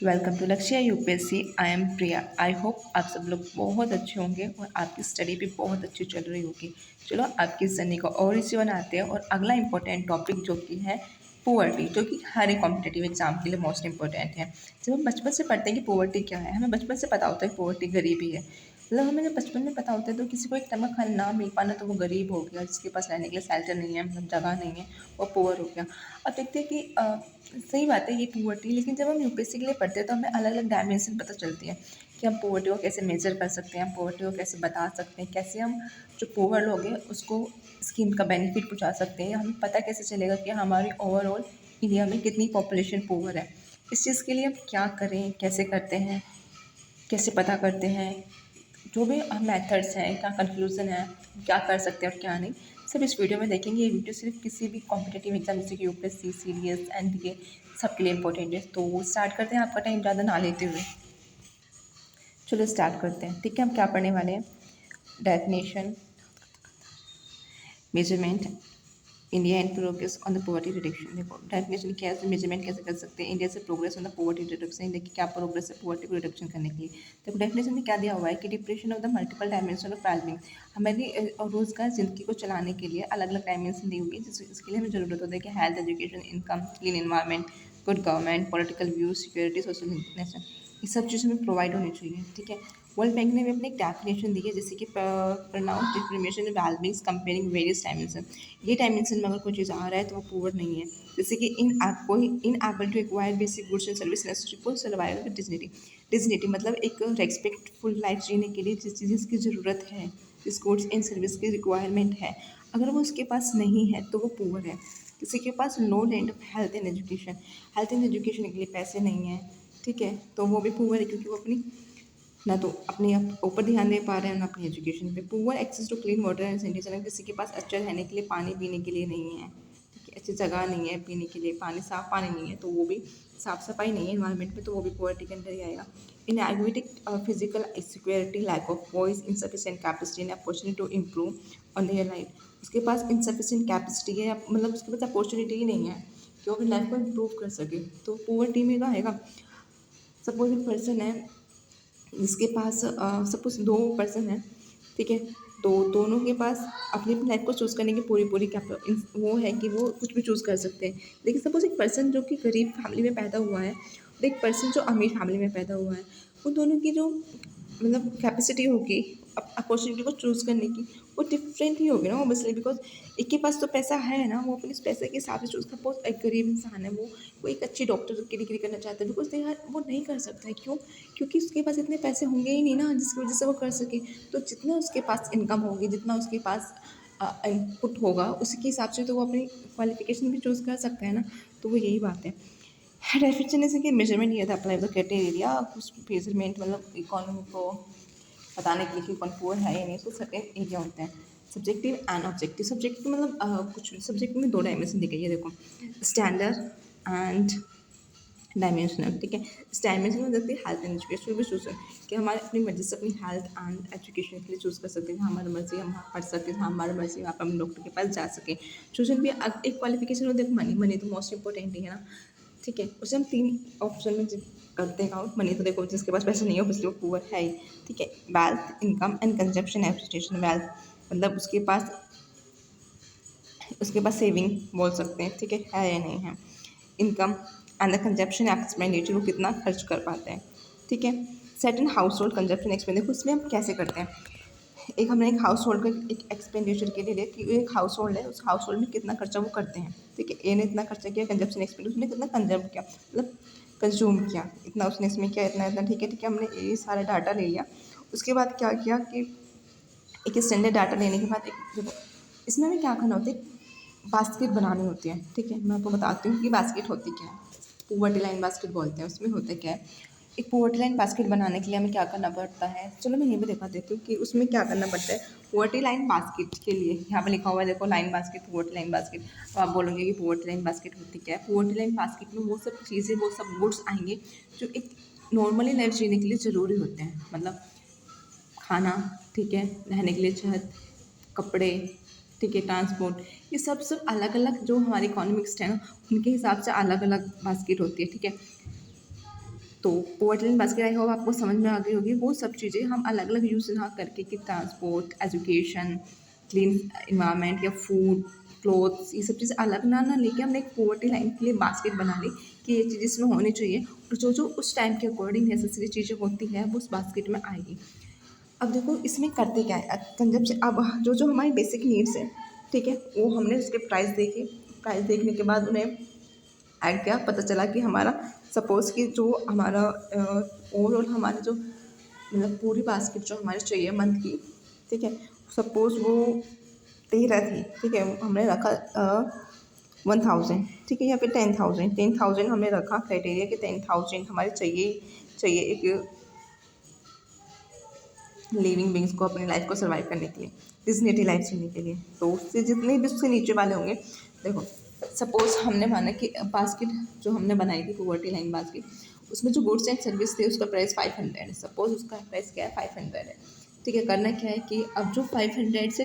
Welcome to लक्ष्य UPSC. I am Priya. I hope आप सब लोग बहुत अच्छे होंगे और आपकी स्टडी भी बहुत अच्छी चल रही होगी। चलो आपकी जर्नी को और इसी बनाते हैं और अगला इंपॉर्टेंट टॉपिक जो कि है पोवर्टी, जो कि हर एक कॉम्पिटेटिव एग्जाम के लिए मोस्ट इंपॉर्टेंट है। जब हम बचपन से पढ़ते हैं कि पोवर्टी क्या है, हमें बचपन से पता होता है कि पोवर्टी गरीबी है। मतलब हमें जब बचपन में पता होता है तो किसी को एक टाइम का खाना ना मिल पाना तो वो गरीब हो गया, जिसके पास रहने के लिए शेल्टर नहीं है, मतलब जगह नहीं है, वो पुअर हो गया। अब देखते हैं कि सही बात है ये पुअर्टी, लेकिन जब हम यूपीएससी के लिए पढ़ते हैं तो हमें अलग अलग डायमेंशन पता चलती है कि हम पोवर्टी को कैसे मेजर कर सकते हैं, हम पोवर्टी को कैसे बता सकते हैं, कैसे हम जो पुअर लोग हैं उसको स्कीम का बेनिफिट पहुंचा सकते हैं। हमें पता कैसे चलेगा कि हमारी ओवरऑल इंडिया में कितनी पॉपुलेशन पुअर है। इस चीज़ के लिए हम क्या करें, कैसे करते हैं, कैसे पता करते हैं, जो भी मेथड्स हैं, क्या कंक्लूज़न है, क्या कर सकते हैं और क्या नहीं, सब इस वीडियो में देखेंगे। ये वीडियो सिर्फ किसी भी कॉम्पिटेटिव एग्जाम जैसे कि यूपीएससी, सीडीएस, एनडीए सबके लिए इंपॉर्टेंट है। तो स्टार्ट करते हैं आपका टाइम ज़्यादा ना लेते हुए। चलो स्टार्ट करते हैं। ठीक है, हम क्या पढ़ने वाले हैं? Definition, measurement, India and progress on the poverty reduction. देखो डेफिनेशन क्या है, मेजरमेंट कैसे कर सकते हैं इंडिया से progress on the poverty reduction, India की क्या प्रोग्रेस है पॉवर्टी को रिडक्शन करने के लिए। देखो डेफिनेशन में क्या दिया हुआ है कि depression of the multiple dimension of wellbeing, हमारी रोजगार जिंदगी को चलाने के लिए अलग अलग डायमेंशन दी हुई है, जिसके लिए हमें जरूरत होती है कि health, education, income, clean environment, good government, political views, security, social international, ये सब चीज़ हमें प्रोवाइड होनी चाहिए। ठीक है, वर्ल्ड बैंक ने भी अपनी एक डेफिनेशन दी है जैसे कि pronounce discrimination in wellbeings comparing various dimension. ये डायमेंशन में अगर कोई चीज़ आ रहा है तो वो पुअर नहीं है। जैसे कि unable to acquire basic goods and service necessary for survival with dignity. Dignity मतलब एक रेस्पेक्टफुल लाइफ जीने के लिए जिस चीज़ की ज़रूरत है, जिस गुड्स एंड सर्विस की रिक्वायरमेंट है, अगर वो उसके पास नहीं है तो वो पुअर है। किसी के पास no land of health and education, health and education के लिए पैसे नहीं है, ठीक है, तो वो भी पुअर है, क्योंकि वो अपनी ना तो अपने ऊपर ध्यान दे पा रहे हैं ना अपनी एजुकेशन पे। Poor access to clean water and sanitation, किसी के पास अच्छा रहने के लिए पानी पीने के लिए नहीं है, ठीक है, अच्छी जगह नहीं है पीने के लिए, पानी साफ पानी नहीं है, तो वो भी साफ सफाई नहीं है इन्वायरमेंट में, तो वो भी पुअर्टी के अंदर ही आएगा। Inequitable physical security, lack of voice, insufficient capacity and opportunity to improve on their life, उसके पास इंसफिशिएंट कैपेसिटी है, मतलब उसके पास अपॉर्चुनिटी ही नहीं है कि वो अपनी लाइफ को इम्प्रूव कर सके, तो पुअर्टी में का आएगा। सपोज एक पर्सन है जिसके पास सपोज दो पर्सन है, ठीक है, तो दोनों के पास अपनी अपनी लाइफ को चूज़ करने की पूरी पूरी वो है कि वो कुछ भी चूज़ कर सकते हैं। लेकिन सपोज एक पर्सन जो कि गरीब फैमिली में पैदा हुआ है और एक पर्सन जो अमीर फैमिली में पैदा हुआ है, उन दोनों की जो मतलब कैपेसिटी होगी अपॉर्चुनिटी को चूज़ करने की, वो डिफरेंट ही होगी ना ऑब्वियसली, बिकॉज एक के पास तो पैसा है ना, वो अपने इस पैसे के हिसाब से चूज़ कर। सपोज एक गरीब इंसान है, वो एक अच्छी डॉक्टर की डिग्री करना चाहता है, बिकॉज यार वो नहीं कर सकता है। क्यों? क्योंकि उसके पास इतने पैसे होंगे ही नहीं ना जिसकी वजह से वो कर सके। तो जितना उसके पास इनकम होगी, जितना उसके पास इनपुट होगा, उसके हिसाब से तो वो अपनी क्वालिफिकेशन भी चूज़ कर सकता है ना। तो वो यही बात है। डेफिनेशन की मेजरमेंट ये था, अप्लाई द क्राइटेरिया, कुछ मेजरमेंट मतलब इकोनॉमी को बताने के लिए कि कौन पुअर है या नहीं, तो सर्टेन एरिया होते हैं। Subjective and objective. सब्जेक्टिव मतलब कुछ सब्जेक्ट में दो डायमेंशन दिखे, ये देखो, स्टैंडर्ड एंड डायमेंशनल, ठीक है। इस डायमेंशन में देखते हैं हेल्थ एंड एजुकेशन भी चूज़ कि हमारे अपनी मर्जी से अपनी हेल्थ एंड एजुकेशन के लिए चूज़ कर सकते हैं, हमारी मर्जी हम वहाँ पढ़ सकते हैं, हमारी मर्जी वहाँ पर हम डॉक्टर के पास जा सकें। चूजन भी एक क्वालिफिकेशन हो, देखो मनी, मनी तो मोस्ट इंपॉर्टेंट ही है ना, ठीक है। उसे हम तीन ऑप्शन में करते हैं काउंट। मनी तो देखो जिसके पास पैसा नहीं है इसलिए वो पुअर है ही, ठीक है। Wealth, income and consumption appreciation. Wealth मतलब उसके पास सेविंग बोल सकते हैं, ठीक है या नहीं है। Income and the consumption expenditure, वो कितना खर्च कर पाते हैं, ठीक है। Certain house hold consumption expenditure, देखो इसमें हम कैसे करते हैं। एक हमने एक हाउस होल्ड का एक एक्सपेंडिचर के लिए लिया कि एक हाउस होल्ड है, उस हाउस होल्ड में कितना खर्चा वो करते हैं, ठीक है। ए ने इतना खर्चा किया कंजप्शन एक्सपेंडिचर, उसने कितना कंजम किया मतलब कंज्यूम किया, इतना उसने इसमें किया, इतना इतना, ठीक है ठीक है। हमने ये सारा डाटा ले लिया। उसके बाद क्या किया कि एक स्टैंडर्ड डाटा लेने के बाद एक देखो इसमें हमें क्या करना होता है, बास्केट बनानी होती है, ठीक है। मैं आपको बताती हूँ कि बास्केट होती क्या है। पोवर्टी लाइन बास्केट बोलते हैं। उसमें होता क्या है, एक पोवर्टी लाइन बास्केट बनाने के लिए हमें क्या करना पड़ता है, चलो मैं ये भी दिखा देती हूँ कि उसमें क्या करना पड़ता है। पोवर्टी लाइन बास्केट के लिए यहाँ पे लिखा हुआ है, देखो line basket, poverty line basket. तो आप बोलोगे कि पोवर्टी लाइन बास्केट होती क्या है। पोवर्टी लाइन बास्केट में वो सब चीज़ें, वो सब गुड्स आएंगे जो एक नॉर्मली लाइफ जीने के लिए ज़रूरी होते हैं, मतलब खाना, ठीक है, रहने के लिए छत, कपड़े, ठीक है, ट्रांसपोर्ट, ये सब अलग अलग जो हमारे इकोनॉमिक्स है ना, उनके हिसाब से अलग अलग बास्केट होती है, ठीक है। तो poverty line basket I hope आपको समझ में आ गई होगी। वो सब चीज़ें हम अलग अलग यूज़ ना करके कि ट्रांसपोर्ट, एजुकेशन, क्लीन इन्वायरमेंट या फूड, क्लोथ्स, ये सब चीज़ें अलग ना ना लेके हमने एक पोवर्टी लाइन के लिए बास्केट बना ली कि ये चीज़ इसमें होनी चाहिए, और जो जो उस टाइम के अकॉर्डिंग नेसेसरी चीज़ें होती हैं वो उस बास्केट में आएगी। अब देखो इसमें करते क्या है कंजप्शन, अब जो जो हमारी बेसिक नीड्स है, ठीक है, वो हमने उसके प्राइस देखे, प्राइस देखने के बाद उन्हें ऐड किया, पता चला कि हमारा सपोज़ कि जो हमारा ओवरऑल हमारा जो मतलब पूरी बास्केट जो हमारी चाहिए मंथ की, ठीक है, सपोज़ वो 13 थी, ठीक है, हमने रखा 1000, ठीक है, या फिर 10,000 हमने रखा क्राइटेरिया कि 10,000 हमारे चाहिए चाहिए एक लिविंग बींग्स को अपनी लाइफ को सर्वाइव करने के लिए, डिग्निटी लाइफ जीने के लिए। तो उससे जितने भी उससे नीचे वाले होंगे, देखो सपोज हमने माना कि बास्केट जो हमने बनाई थी पोवर्टी लाइन बास्केट, उसमें जो गुड्स एंड सर्विस थे उसका प्राइस 500 है, सपोज उसका प्राइस क्या है 500 है, ठीक है। करना क्या है कि अब जो 500 से